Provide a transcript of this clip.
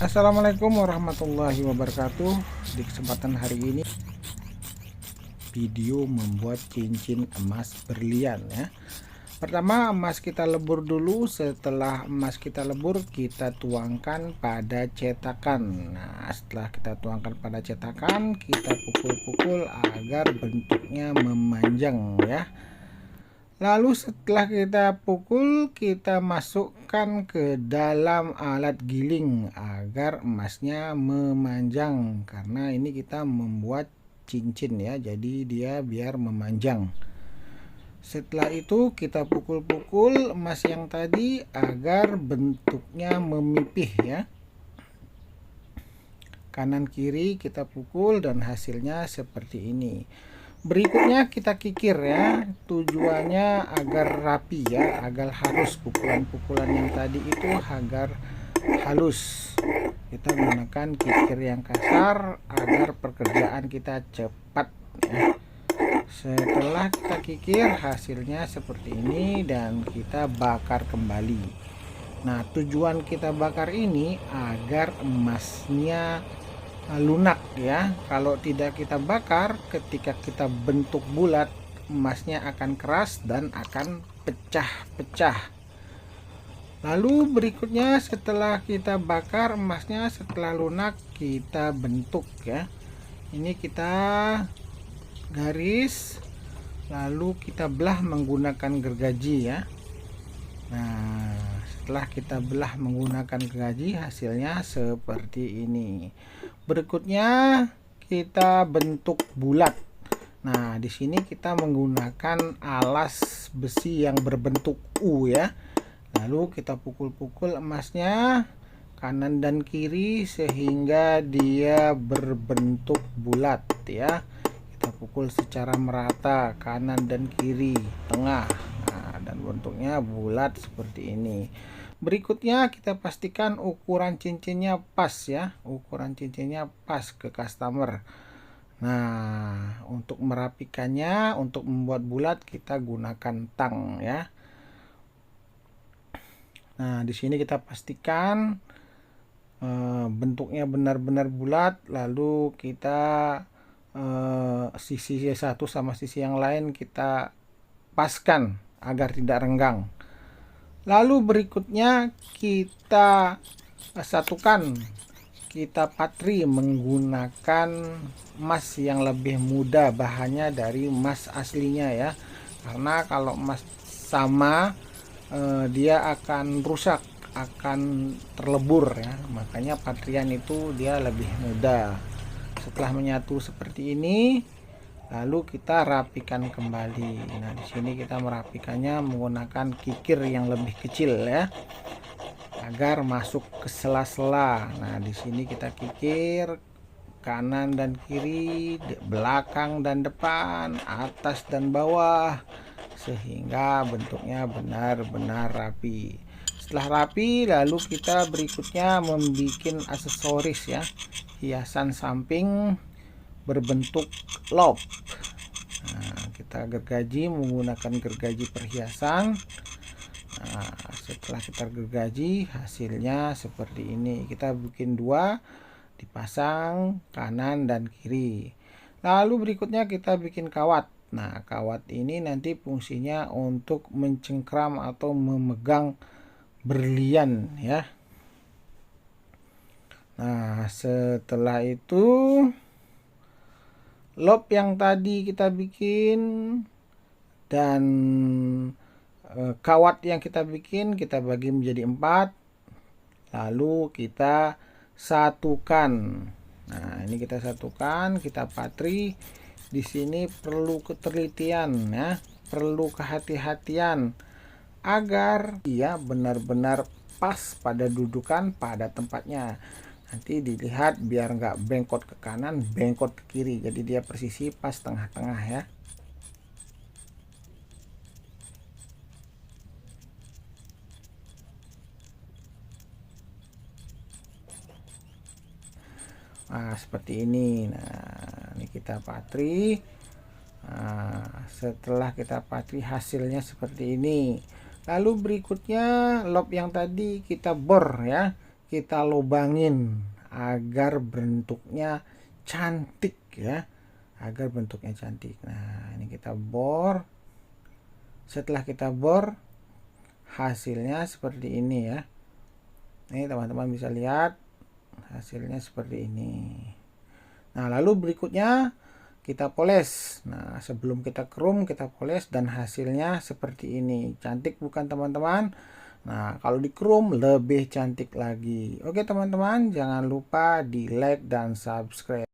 Assalamualaikum warahmatullahi wabarakatuh. Di kesempatan hari ini video membuat cincin emas berlian ya. Pertama, emas kita lebur dulu. Setelah emas kita lebur, kita tuangkan pada cetakan. Nah, setelah kita tuangkan pada cetakan, kita pukul-pukul agar bentuknya memanjang ya. Lalu setelah kita pukul, kita masukkan ke dalam alat giling agar emasnya memanjang, karena ini kita membuat cincin ya, jadi dia biar memanjang. Setelah itu kita pukul-pukul emas yang tadi agar bentuknya memipih ya. Kanan kiri kita pukul dan hasilnya seperti ini. Berikutnya kita kikir ya, tujuannya agar rapi ya, agar halus. Pukulan-pukulan yang tadi itu agar halus. Kita gunakan kikir yang kasar agar pekerjaan kita cepat ya. Setelah kita kikir, hasilnya seperti ini dan kita bakar kembali. Nah, tujuan kita bakar ini agar emasnya lunak ya. Kalau tidak kita bakar, ketika kita bentuk bulat, emasnya akan keras dan akan pecah-pecah. Lalu berikutnya setelah kita bakar emasnya, setelah lunak kita bentuk ya. Ini kita garis, lalu kita belah menggunakan gergaji ya. Nah, setelah kita belah menggunakan gergaji, hasilnya seperti ini. Berikutnya kita bentuk bulat. Nah, di sini kita menggunakan alas besi yang berbentuk U ya. Lalu kita pukul-pukul emasnya kanan dan kiri sehingga dia berbentuk bulat ya. Kita pukul secara merata kanan dan kiri, tengah. Nah, dan bentuknya bulat seperti ini. Berikutnya kita pastikan ukuran cincinnya pas ya, ukuran cincinnya pas ke customer. Nah, untuk merapikannya, untuk membuat bulat kita gunakan tang ya. Nah, di sini kita pastikan bentuknya benar-benar bulat, lalu kita sisi satu sama sisi yang lain kita paskan agar tidak renggang. Lalu berikutnya kita satukan, kita patri menggunakan emas yang lebih muda bahannya dari emas aslinya ya. Karena kalau emas sama dia akan rusak, akan terlebur ya. Makanya patrian itu dia lebih muda. Setelah menyatu seperti ini, lalu kita rapikan kembali. Nah, di sini kita merapikannya menggunakan kikir yang lebih kecil ya, agar masuk ke sela-sela. Nah, di sini kita kikir kanan dan kiri, belakang dan depan, atas dan bawah, sehingga bentuknya benar-benar rapi. Setelah rapi, lalu kita berikutnya membuat aksesoris ya, hiasan samping berbentuk loop. Nah, kita gergaji menggunakan gergaji perhiasan. Nah, setelah kita gergaji, hasilnya seperti ini. Kita bikin dua, dipasang kanan dan kiri. Lalu berikutnya kita bikin kawat. Nah, kawat ini nanti fungsinya untuk mencengkram atau memegang berlian ya. Nah, setelah itu loop yang tadi kita bikin dan kawat yang kita bikin kita bagi menjadi 4, lalu kita satukan. Nah, ini kita satukan, kita patri. Di sini perlu ketelitian ya, perlu kehati-hatian agar dia benar-benar pas pada dudukan, pada tempatnya. Nanti dilihat biar nggak bengkot ke kanan, bengkot ke kiri, jadi dia persisi pas tengah-tengah ya. Nah, seperti ini. Nah, ini kita patri. Nah, setelah kita patri hasilnya seperti ini. Lalu berikutnya loop yang tadi kita bor ya, kita lubangin agar bentuknya cantik ya, agar bentuknya cantik. Nah, ini kita bor. Setelah kita bor, hasilnya seperti ini ya. Ini teman-teman bisa lihat hasilnya seperti ini. Nah, lalu berikutnya kita poles. Nah, sebelum kita chrome, kita poles dan hasilnya seperti ini. Cantik bukan teman-teman? Nah, kalau di chrome lebih cantik lagi. Oke teman-teman, jangan lupa di like dan subscribe.